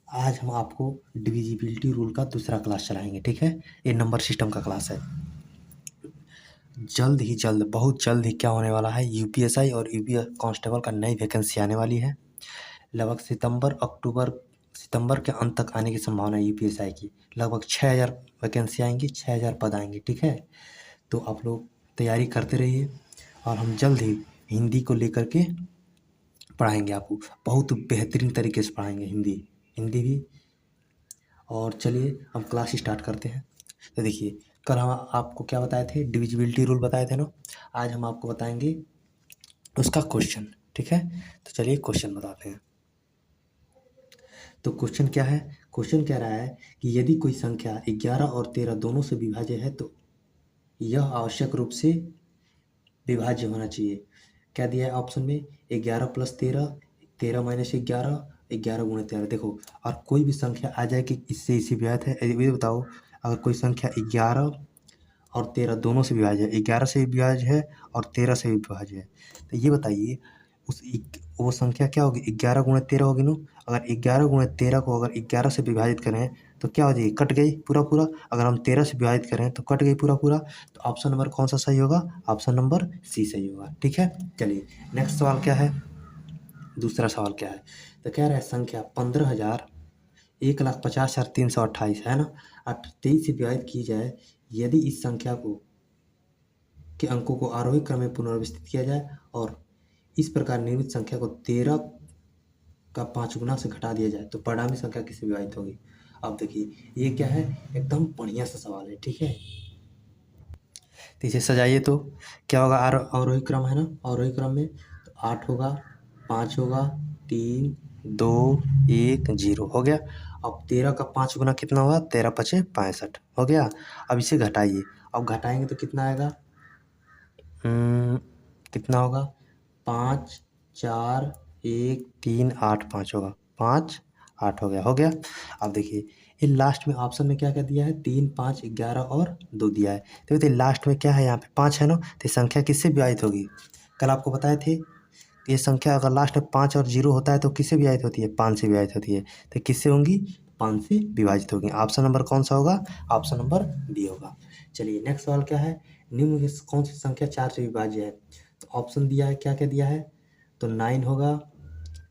आज हम आपको डिविजिबिलिटी रूल का दूसरा क्लास चलाएंगे, ठीक है। ये नंबर सिस्टम का क्लास है। जल्द ही जल्द, बहुत जल्द ही क्या होने वाला है, यूपीएसआई और यूपीएस कांस्टेबल का नई वैकेंसी आने वाली है। लगभग सितंबर के अंत तक आने की संभावना है यूपीएसआई की। लगभग 6000 वैकेंसी आएंगी, 6000 पद आएंगे, ठीक है। तो आप लोग तैयारी करते रहिए और हम जल्द ही हिंदी को लेकर के पढ़ाएंगे आपको, बहुत बेहतरीन तरीके से पढ़ाएंगे हिंदी भी। और चलिए हम क्लास स्टार्ट करते हैं। तो देखिए, कल हम आपको क्या बताए थे, डिविजिबिलिटी रूल बताए थे ना। आज हम आपको बताएंगे उसका क्वेश्चन, ठीक है। तो चलिए क्वेश्चन बताते हैं। तो क्वेश्चन क्या है, क्वेश्चन कह रहा है कि यदि कोई संख्या 11 और 13 दोनों से विभाज्य है तो यह आवश्यक रूप से विभाज्य होना चाहिए। क्या दिया है ऑप्शन में, 11 + 13, 13 - 11, 11 × 13। देखो, और कोई भी संख्या आ जाए कि इससे इसी विभाज्य है, ये बताओ। अगर कोई संख्या 11 और 13 दोनों से विभाज्य है, 11 से भी विभाज्य है और 13 से भी विभाज्य है, तो ये बताइए वो संख्या क्या होगी, 11 × 13 होगी ना। अगर 11 × 13 को अगर 11 से विभाजित करें तो क्या हो जाएगी, कट गई पूरा पूरा। अगर हम 13 से विभाजित करें तो कट गई पूरा पूरा। तो ऑप्शन नंबर कौन सा सही होगा, ऑप्शन नंबर सी सही होगा, ठीक है। चलिए नेक्स्ट सवाल क्या है, दूसरा सवाल क्या है। तो कह रहा है संख्या 15,000 1,50,328 है ना, 23 से विभाजित की जाए। यदि इस संख्या को के अंकों को आरोही क्रम में पुनर्व्यवस्थित किया जाए और इस प्रकार निर्मित संख्या को 13 का 5 गुना से घटा दिया जाए तो परिणामी संख्या किससे विभाजित होगी। अब देखिए ये क्या है, एकदम बढ़िया सा सवाल है, ठीक है। तो इसे सजाइए तो क्या होगा, आरोही क्रम है ना, आरोही क्रम में तो 8 होगा, 5 होगा, 3 2 1 0 हो गया। अब 13 का 5 गुना कितना होगा, 13 × 5 = 65 हो गया। अब इसे घटाइए, अब घटाएंगे तो कितना आएगा, कितना होगा, 5 4 1 3 8 5 होगा, 5 8 हो गया। अब देखिए ये लास्ट में ऑप्शन में क्या क्या दिया है, 3 5 11 और 2 दिया है। तो देखिए लास्ट में क्या है, यहाँ पे 5 है ना, तो संख्या किससे विभाजित होगी। कल आपको बताए थे ये संख्या अगर लास्ट में 5 और 0 होता है तो किससे विभाजित होती है, 5 से विभाजित होती है। तो किससे होंगी, 5 से विभाजित होगी। ऑप्शन नंबर कौन सा होगा, ऑप्शन नंबर बी होगा। चलिए नेक्स्ट सवाल क्या है, निम्न में कौन सी संख्या 4 से विभाज्य है। तो ऑप्शन दिया है, क्या क्या दिया है, तो 9 होगा।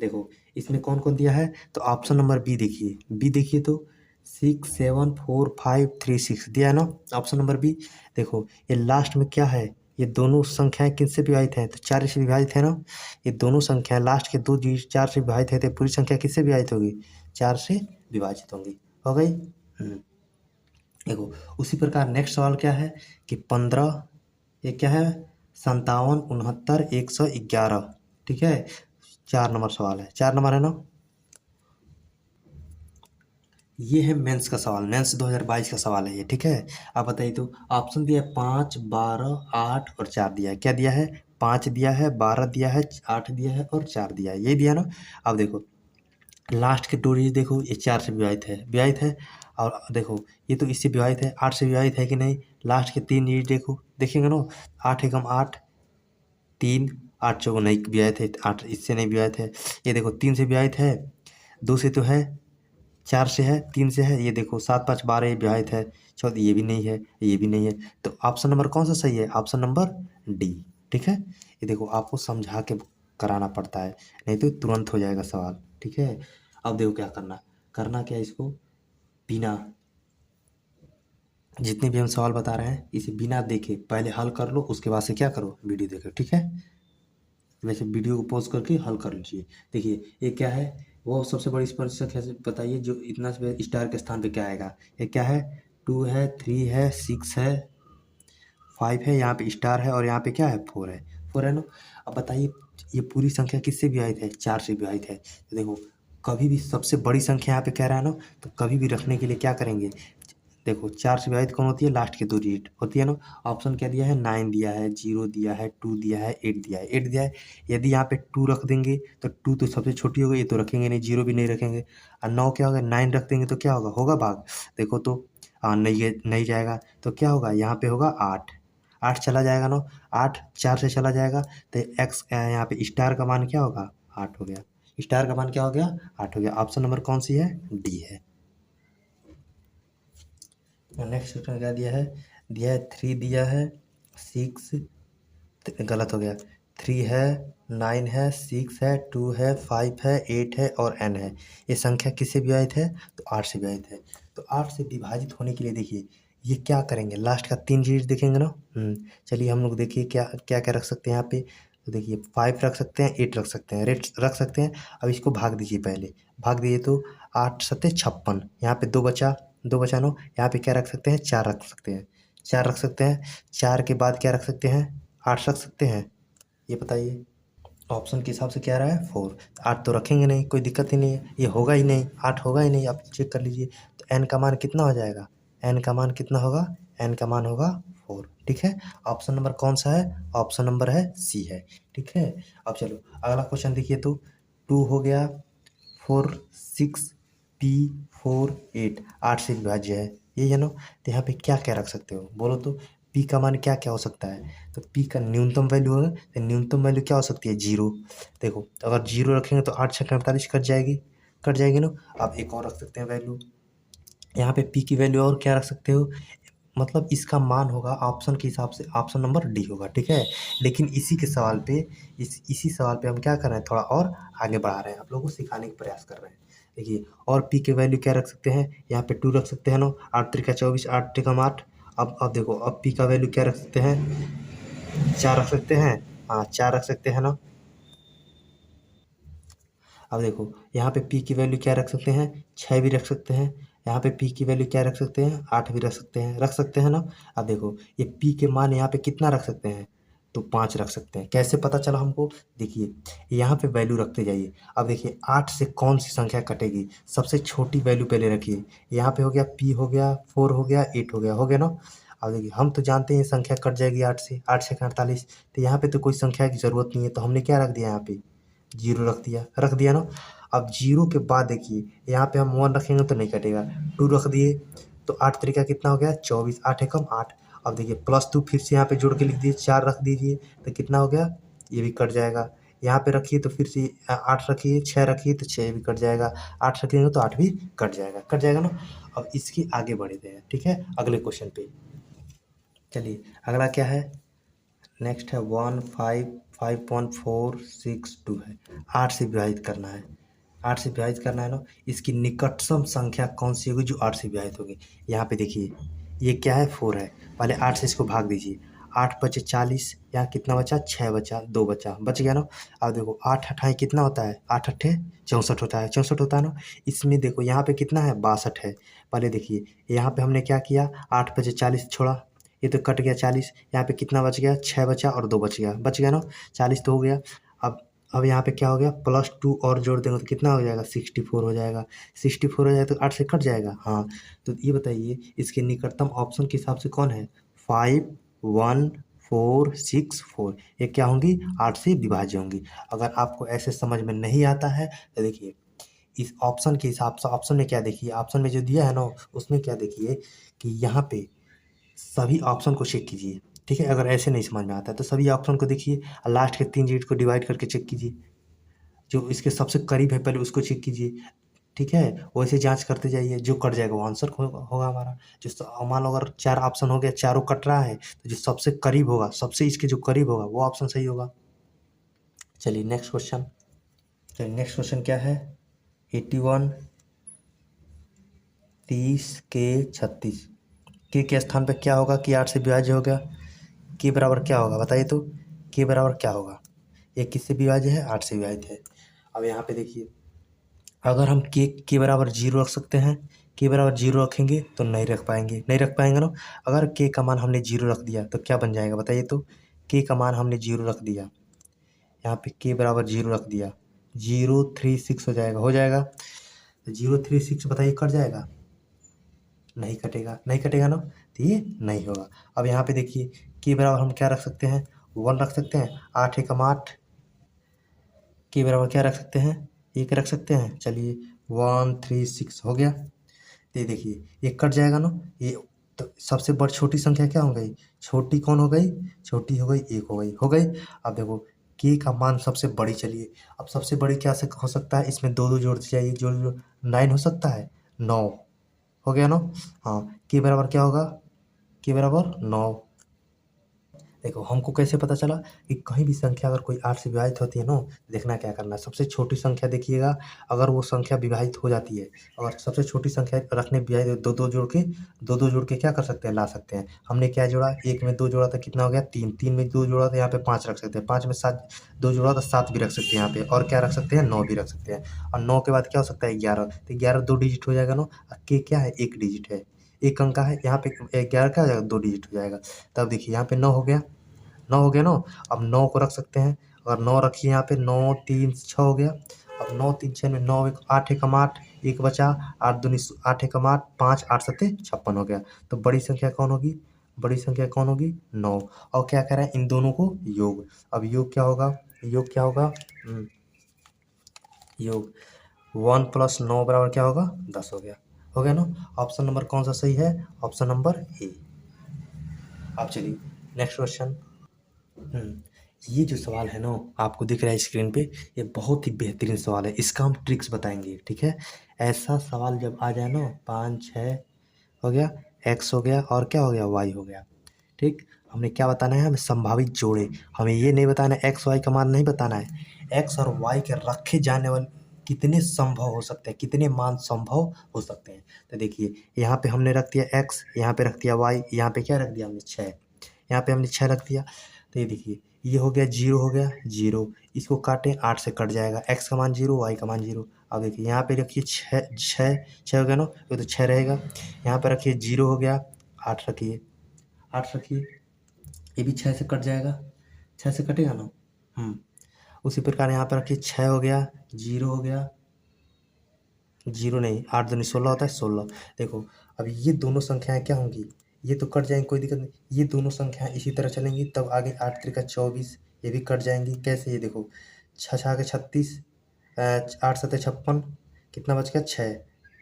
देखो इसमें कौन कौन दिया है, तो ऑप्शन नंबर बी देखिए तो 6 7 4 5 3 6 दिया है ना, ऑप्शन नंबर बी। देखो ये लास्ट में क्या है, ये दोनों संख्याएं किससे विभाजित हैं, तो 4 से विभाजित है ना। ये दोनों संख्याएं लास्ट के 2 डिजिट 4 से विभाजित है, तो पूरी संख्या किससे विभाजित होगी, 4 से विभाजित होंगी, हो गई। देखो उसी प्रकार नेक्स्ट सवाल क्या है कि 15, ये क्या है, 57 69 111, ठीक है। 4 नंबर सवाल है, 4 नंबर है ना। ये है मेंस का सवाल, मेंस 2022 का सवाल है ये, ठीक है। आप बताइए तो ऑप्शन दिया है 5 12 8 और 4 दिया है। क्या दिया है, 5 दिया है, 12 दिया है, 8 दिया है और 4 दिया है, ये दिया ना। अब देखो लास्ट के 2 डिजिट देखो, ये 4 से विभाजित है। और देखो ये तो इससे विभाजित है, 8 से विभाजित है कि नहीं। लास्ट के 3 डिजिट देखो, देखेंगे ना, 8 एकम 8, 3 8 चौको नहीं विभाजित है, 8 इससे नहीं विभाजित है। ये देखो 3 से विभाजित है, 2 से तो है, 4 से है, 3 से है। ये देखो 7 5 12 ये विभाजित है, चौथ ये भी नहीं है, ये भी नहीं है। तो ऑप्शन नंबर कौन सा सही है, ऑप्शन नंबर डी, ठीक है। ये देखो आपको समझा के कराना पड़ता है, नहीं तो तुरंत हो जाएगा सवाल, ठीक है। अब देखो क्या करना क्या है, इसको बिना जितने भी हम सवाल बता रहे हैं इसे बिना देखे पहले हल कर लो, उसके बाद से क्या करो, वीडियो देखो, ठीक है। वैसे वीडियो को पॉज करके हल कर लीजिए। देखिए ये क्या है, वो सबसे बड़ी स्पर्श संख्या से बताइए जो इतना स्टार के स्थान पे क्या आएगा। ये क्या है, 2 है, 3 है, 6 है, 5 है, यहाँ पे स्टार है और यहाँ पे क्या है, 4 है, 4 है ना। अब बताइए ये पूरी संख्या किससे विभाजित है, 4 से विभाजित है। तो देखो कभी भी सबसे बड़ी संख्या यहाँ पे कह रहा है ना, तो कभी भी रखने के लिए क्या करेंगे, देखो 4 से विभाजित कौन होती है, लास्ट के 2 डिजिट होती है ना। ऑप्शन क्या दिया है, 9 दिया है, 0 दिया है, 2 दिया है, 8 दिया है, 8 दिया है। यदि यहाँ पे 2 रख देंगे तो 2 तो सबसे छोटी हो गई, ये तो रखेंगे नहीं, 0 भी नहीं रखेंगे। और 9 क्या होगा, 9 रख देंगे तो क्या होगा, होगा भाग। देखो तो नहीं जाएगा, तो क्या होगा, यहाँ पे होगा 8, 8 चला जाएगा ना, 8 4 से चला जाएगा, तो एक्स यहाँ पे स्टार का मान क्या होगा, 8 हो गया। स्टार का मान क्या हो गया 8 हो गया। ऑप्शन नंबर कौन सी है डी है। नेक्स्ट क्वेश्चन क्या दिया है 3 दिया है 6 गलत हो गया 3 है 9 है 6 है 2 है 5 है 8 है और n है। ये संख्या किससे विभाजित है तो 8 से विभाजित है। तो 8 से विभाजित होने के लिए देखिए ये क्या करेंगे लास्ट का 3 डिजिट देखेंगे ना। चलिए हम लोग देखिए क्या क्या क्या रख सकते हैं यहाँ पे। तो देखिए 5 रख सकते हैं 8 रख सकते हैं रेट रख सकते हैं। अब इसको भाग दीजिए पहले भाग दीजिए तो 8 सत्ते 56 यहाँ पे 2 बचा 9 यहाँ पे क्या रख सकते हैं 4 रख सकते हैं 4 रख सकते हैं 4 के बाद क्या रख सकते हैं 8 रख सकते हैं। ये बताइए ऑप्शन के हिसाब से क्या रहा है 4। 8 तो रखेंगे नहीं कोई दिक्कत ही नहीं है ये होगा ही नहीं 8 होगा ही नहीं। आप चेक कर लीजिए तो n का मान कितना हो जाएगा n का मान कितना होगा n का मान होगा 4। ठीक है ऑप्शन नंबर कौन सा है ऑप्शन नंबर है सी है। ठीक है अब चलो अगला क्वेश्चन देखिए तो 2 हो गया 4 6 p 4 8 8 से विभाज्य है ये है ना। तो यहाँ पे क्या क्या रख सकते हो बोलो तो p का मान क्या क्या हो सकता है तो p का न्यूनतम वैल्यू है तो न्यूनतम वैल्यू क्या हो सकती है 0। देखो तो अगर 0 रखेंगे तो 8 छक्के 48 कट जाएगी ना। अब एक और रख सकते हैं वैल्यू यहाँ पे p की वैल्यू और क्या रख सकते हो मतलब इसका मान होगा ऑप्शन के हिसाब से ऑप्शन नंबर डी होगा। ठीक है लेकिन इसी के सवाल पे इसी सवाल पे हम क्या कर रहे हैं थोड़ा और आगे बढ़ा रहे हैं आप लोगों को सिखाने का प्रयास कर रहे हैं। देखिए और p के वैल्यू क्या रख सकते हैं यहाँ पे 2 रख सकते हैं ना 8 त्रिका 24 8 त्रिकम 8। अब देखो अब p का वैल्यू क्या रख सकते हैं 4 रख सकते हैं। हाँ 4 रख सकते हैं ना। अब देखो यहाँ पे p की वैल्यू क्या रख सकते हैं 6 भी रख सकते हैं। यहाँ पे p की वैल्यू क्या रख सकते हैं 8 भी रख सकते हैं ना। अब देखो ये p के मान यहाँ पे कितना रख सकते हैं तो 5 रख सकते हैं। कैसे पता चला हमको देखिए यहाँ पे वैल्यू रखते जाइए। अब देखिए 8 से कौन सी संख्या कटेगी सबसे छोटी वैल्यू पहले रखिए। यहाँ पे हो गया p हो गया 4 हो गया 8 हो गया ना। अब देखिए हम तो जानते हैं संख्या कट जाएगी 8 से 48 तो यहाँ पे तो कोई संख्या की ज़रूरत नहीं है तो हमने क्या रख दिया यहाँ पे 0 रख दिया ना। अब 0 के बाद देखिए यहाँ पे हम 1 रखेंगे तो नहीं कटेगा 2 रख दिए तो 8 तरीका कितना हो गया 24 8 एकम 8। अब देखिए +2 फिर से यहाँ पे जोड़ के लिख दिए 4 रख दीजिए तो कितना हो गया ये भी कट जाएगा। यहाँ पे रखिए तो फिर से 8 रखिए 6 रखिए तो 6 भी कट जाएगा 8 रखेंगे तो 8 भी कट जाएगा ना। अब इसके आगे बढ़ते हैं ठीक है अगले क्वेश्चन पे। चलिए अगला क्या है नेक्स्ट है 1 5 5.462 है 8 से विभाजित करना है 8 से विभाजित करना है ना। इसकी निकटतम संख्या कौन सी होगी जो 8 से विभाजित होगी। यहाँ पे देखिए ये क्या है 4 है पहले 8 से इसको भाग दीजिए 8 बचे 40 यहाँ कितना बचा 6 बचा 2 बच गया ना। अब देखो 8 अट्ठाई कितना होता है 8 अट्ठे 64 होता है 64 होता है ना। इसमें देखो यहाँ पे कितना है 62 है। पहले देखिए यहाँ पे हमने क्या किया 8 बचे 40 छोड़ा ये तो कट गया 40 यहाँ पे कितना बच गया 6 बचा और 2 बच गया ना 40 तो हो गया। अब यहाँ पे क्या हो गया +2 और जोड़ देंगे तो कितना हो जाएगा 64 हो जाएगा 64 हो जाएगा तो 8 से कट जाएगा। हाँ तो ये बताइए इसके निकटतम ऑप्शन के हिसाब से कौन है 5 1 4 6 4 ये क्या होंगी 8 से विभाज्य होंगी। अगर आपको ऐसे समझ में नहीं आता है तो देखिए इस ऑप्शन के हिसाब से ऑप्शन में क्या देखिए ऑप्शन में जो दिया है ना उसमें क्या देखिए कि यहाँ पे सभी ऑप्शन को चेक कीजिए। ठीक है अगर ऐसे नहीं समझ में आता है तो सभी ऑप्शन को देखिए और लास्ट के 3 डिजिट को डिवाइड करके चेक कीजिए जो इसके सबसे करीब है पहले उसको चेक कीजिए। ठीक है वैसे जांच करते जाइए जो कट जाएगा वो आंसर होगा हमारा। मान लो अगर 4 ऑप्शन हो गया चारों कट रहा है तो जो सबसे करीब होगा सबसे इसके जो करीब होगा वो ऑप्शन सही होगा। चलिए नेक्स्ट क्वेश्चन क्या है 81 30 के 36 के स्थान पे क्या होगा कि 8 से विभाज्य हो गया के बराबर क्या होगा बताइए तो के बराबर क्या होगा ये किससे विभाज्य है 8 से विभाजित है। अब यहाँ पे देखिए अगर हम के बराबर 0 रख सकते हैं के बराबर 0 रखेंगे तो नहीं रख पाएंगे ना। अगर के का मान हमने 0 रख दिया तो क्या बन जाएगा बताइए तो के का मान हमने 0 रख दिया यहाँ पे के बराबर 0 रख दिया 036 हो जाएगा तो 036 बताइए कट जाएगा नहीं कटेगा ना तो ये नहीं होगा। अब यहाँ पे देखिए के बराबर हम क्या रख सकते हैं 1 रख सकते हैं 8 एकम 8 के बराबर क्या रख सकते हैं 1 रख सकते हैं। चलिए 136 हो गया तो ये देखिए ये कट जाएगा ना ये तो सबसे बड़ी छोटी संख्या क्या हो गई छोटी कौन हो गई छोटी हो गई 1 हो गई। अब देखो के का मान सबसे बड़ी, चलिए अब सबसे बड़ी क्या से हो सकता है, इसमें दो दो जोड़ जाइए, जो 9 हो सकता है, 9 हो गया ना। हाँ, के बराबर क्या होगा, के बराबर 9। देखो हमको कैसे पता चला कि कहीं भी संख्या अगर कोई 8 से विभाजित होती है ना, देखना क्या करना है, सबसे छोटी संख्या देखिएगा, अगर वो संख्या विभाजित हो जाती है, अगर सबसे छोटी संख्या रखने विभाजित दो दो जोड़ के क्या कर सकते हैं, ला सकते हैं। हमने क्या जोड़ा, एक में 2 जोड़ा था, कितना हो गया 3, 3 में 2 जोड़ा था, यहाँ पे 5 रख सकते हैं, 5 में 7 2 जोड़ा था, 7 भी रख सकते हैं यहाँ पे, और क्या रख सकते हैं, 9 भी रख सकते हैं। और 9 के बाद क्या हो सकता है, 11, तो 11 2 डिजिट हो जाएगा ना, के क्या है, 1 डिजिट है, एक अंक का है, यहाँ पे 11 क्या हो जाएगा, 2 डिजिट हो जाएगा। तब देखिए यहाँ पे 9 हो गया, 9 हो गया ना। अब 9 को रख सकते हैं, अगर 9 रखिए यहाँ पे, 9 3 6 हो गया। अब 9 3 6 में 9 एक 8 एकम 8, एक बचा, 8 दूनी 8 एकम 8, 5 8 सत्ते 56 हो गया। तो बड़ी संख्या कौन होगी, बड़ी संख्या कौन होगी, 9। और क्या कह रहा है, इन दोनों को योग। अब योग क्या होगा, योग क्या होगा, योग 1 + 9 बराबर क्या होगा, 10 हो गया ना। ऑप्शन नंबर कौन सा सही है, ऑप्शन नंबर ए। अब चलिए नेक्स्ट क्वेश्चन। ये जो सवाल है ना, आपको दिख रहा है स्क्रीन पे, ये बहुत ही बेहतरीन सवाल है, इसका हम ट्रिक्स बताएंगे, ठीक है। ऐसा सवाल जब आ जाए ना, 5 6 हो गया, x हो गया, और क्या हो गया, y हो गया, ठीक। हमने क्या बताना है, हमें संभावित जोड़े, हमें ये नहीं बताना है x y का मान नहीं बताना है, x और y के रखे जाने वाले कितने संभव हो सकते हैं, कितने मान संभव हो सकते हैं। तो देखिए यहाँ पे हमने रख दिया x, यहाँ पे रख दिया y, यहाँ पे क्या रख दिया हमने 6, यहाँ पे हमने 6 रख दिया। तो ये देखिए ये हो गया 0, हो गया 0, इसको काटें 8 से कट जाएगा, x का मान 0, y का मान 0। अब देखिए यहाँ पे रखिए 6 हो गया ना, ये तो 6 रहेगा, यहाँ पे रखिए 0 हो गया, 8 रखिए, 8 रखिए, ये भी 6 से कट जाएगा, 6 से कटेगा ना। उसी प्रकार यहाँ पे रखिए 6 हो गया, 0 हो गया, 0 नहीं, 8 दूनी 16 होता है, 16। देखो अब ये दोनों संख्याएं क्या होंगी, ये तो कट जाएंगी, कोई दिक्कत नहीं, ये दोनों संख्याएं इसी तरह चलेंगी, तब आगे 8 त्रिका 24, ये भी कट जाएंगी, कैसे, ये देखो 6 6 के 36, 8 7 56, कितना बच गया, 6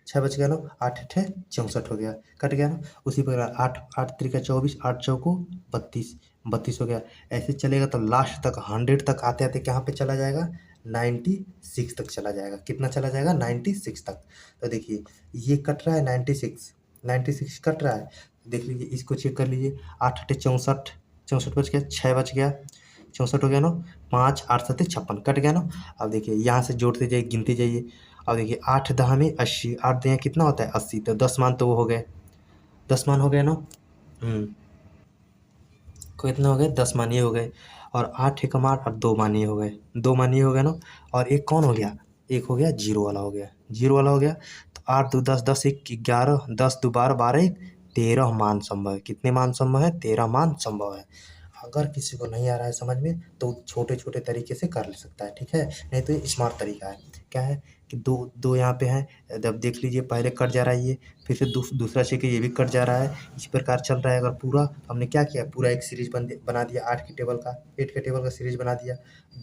6 बच गया ना, 8 8 64 हो गया, कट गया ना। उसी प्रकार 8 8 त्रिका 24, 8 चौको 32, 32 हो गया। ऐसे चलेगा तो लास्ट तक 100 तक आते आते कहाँ पे चला जाएगा, 96 तक चला जाएगा, कितना चला जाएगा, 96 तक। तो देखिए ये कट रहा है 96, 96 कट रहा है, देख लीजिए इसको चेक कर लीजिए, 8 8 64, 64 बच गया, 6 बच गया, 64 हो गया ना, 5 8 7 56 कट गया ना। अब देखिए यहाँ से जोड़ते जाइए, गिनते जाइए, अब देखिए 8 10 में 80, 8 दिया कितना होता है 80, तो 10 मान तो वो हो गए, 10 मान हो गए ना। कितना हो गए, 10 मान ये हो गए, और 8 एकम 8 और 2 मान ये हो गए, 2 मान ये हो गया ना। और एक कौन हो गया, एक हो गया जीरो वाला हो गया, जीरो वाला हो गया। तो 8 2 10, 10 1 11, 10 2 12, 12 1 13 मान संभव है, कितने मान संभव है, 13 मान संभव है। अगर किसी को नहीं आ रहा है समझ में, तो छोटे छोटे तरीके से कर ले सकता है, ठीक है, नहीं तो ये स्मार्ट तरीका है। क्या है कि दो दो यहाँ पे हैं, जब देख लीजिए पहले कट जा रहा है ये, फिर से दूसरा चेक ये भी कट जा रहा है, इस प्रकार चल रहा है। अगर पूरा हमने क्या किया, पूरा एक सीरीज बना दिया, 8 के टेबल का, 8 के टेबल का सीरीज बना दिया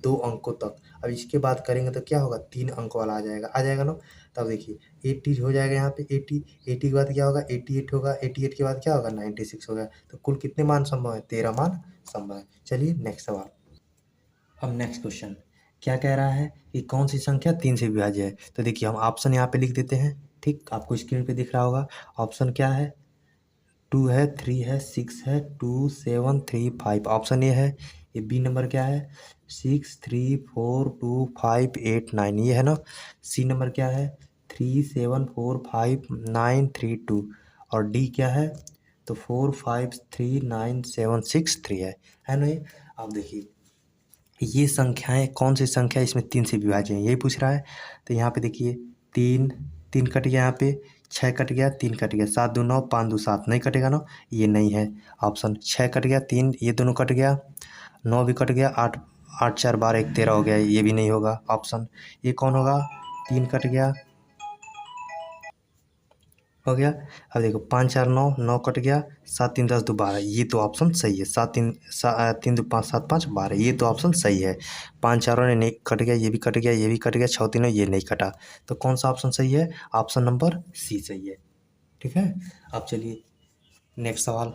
2 अंकों तक। अब इसके बाद करेंगे तो क्या होगा, 3 अंक वाला आ जाएगा ना। तब देखिए 80 हो जाएगा यहाँ पे, 80 80 के बाद क्या होगा, 88 होगा, 88 के बाद क्या होगा, 96 होगा। तो कुल कितने मान संभव है, 13 मान संभव है। चलिए नेक्स्ट सवाल। अब नेक्स्ट क्वेश्चन क्या कह रहा है कि कौन सी संख्या 3 से विभाज्य है। तो देखिए हम ऑप्शन यहाँ पे लिख देते हैं, ठीक, आपको स्क्रीन पे दिख रहा होगा। ऑप्शन क्या है, 2 है, 3 है, 6 है, 2 7 3 5, ऑप्शन ए है। ये बी नंबर क्या है, 6 3 4 2 5 8 9, ये है ना। सी नंबर क्या है, 3 7 4 5 9 3 2, और डी क्या है, तो 4 5 3 9 7 6 3 है ना ये। अब देखिए ये संख्याएं कौन सी संख्या इसमें 3 से विभाज्य है, यही पूछ रहा है। तो यहाँ पे देखिए 3 3 कट गया, यहाँ पे 6 कट गया, 3 कट गया, 7 2 9, 5 2 7, नहीं कटेगा ना, ये नहीं है ऑप्शन। 6 कट गया, 3 ये दोनों कट गया, 9 भी कट गया, 8 8 4 12 1 13 हो गया, ये भी नहीं होगा ऑप्शन। ये कौन होगा, 3 कट गया, हो गया। अब देखो 5 4 9, 9 कट गया, 7 3 10 2 12, ये तो ऑप्शन सही है। 7 3 3 2 5 7 5 12, ये तो ऑप्शन सही है। 5 चारों ने नहीं कट गया, ये भी कट गया, ये भी कट गया, 6 तीनों ये नहीं कटा, तो कौन सा ऑप्शन सही है, ऑप्शन नंबर सी सही है, ठीक है। अब चलिए नेक्स्ट सवाल,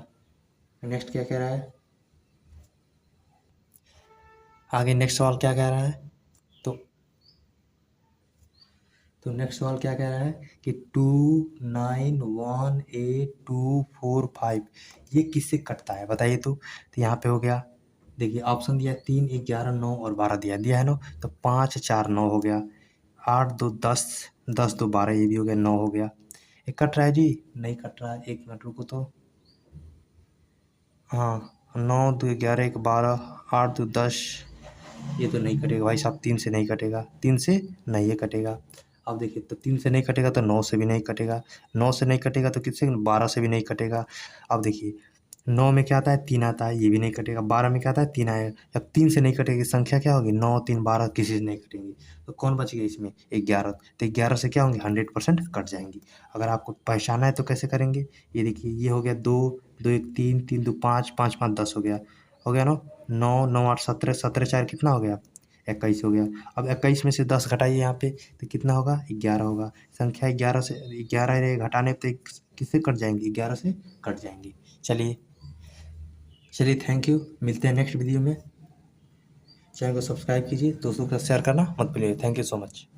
नेक्स्ट क्या कह रहा है। आगे नेक्स्ट सवाल क्या कह रहा है, तो नेक्स्ट सवाल क्या कह रहा है कि 291825 ये किससे कटता है बताइए। तो यहाँ पे हो गया, देखिए ऑप्शन दिया 3, 11, 9 और 12 दिया है ना, तो 5, 4, 9 हो गया, 8, 2, 10, 10, 2, 12 ये भी हो गया, 9 हो गया। ये कट रहा है जी, नहीं कट रहा है, एक मिनट रुको तो। हाँ, 9, 2, 11, 1, 12, 8, 2, 10, ये तो नहीं कटेगा भाई साहब, 3 से नहीं कटेगा, 3 से नहीं ये कटेगा। अब देखिए, तो 3 से नहीं कटेगा तो 9 से भी नहीं कटेगा, 9 से नहीं कटेगा तो किससे, 12 से भी नहीं कटेगा। अब देखिए 9 में क्या आता है, 3 आता है, ये भी नहीं कटेगा। 12 में क्या आता है, 3 आएगा। जब 3 से नहीं कटेगी संख्या क्या होगी, 9, 3, 12 किसी से नहीं कटेंगी। तो कौन बच गया इसमें, 11। तो 11 से क्या होंगे, 100% कट जाएंगी। अगर आपको पहचाना है तो कैसे करेंगे, ये देखिए ये हो गया 2, 2, 1, 3, 3, 2, 5, 5, 5, 10 हो गया ना। 9, 9, 8, 17, 17, 4 कितना हो गया, 21 हो गया। अब 21 में से 10 घटाइए यहाँ पे, तो कितना होगा, 11 होगा। संख्या 11 से 11 घटाने पे किससे कट जाएंगी, 11 से कट जाएंगी। चलिए थैंक यू, मिलते हैं नेक्स्ट वीडियो में। चैनल को सब्सक्राइब कीजिए, दोस्तों के साथ शेयर करना मत भूलिए। Thank you so much.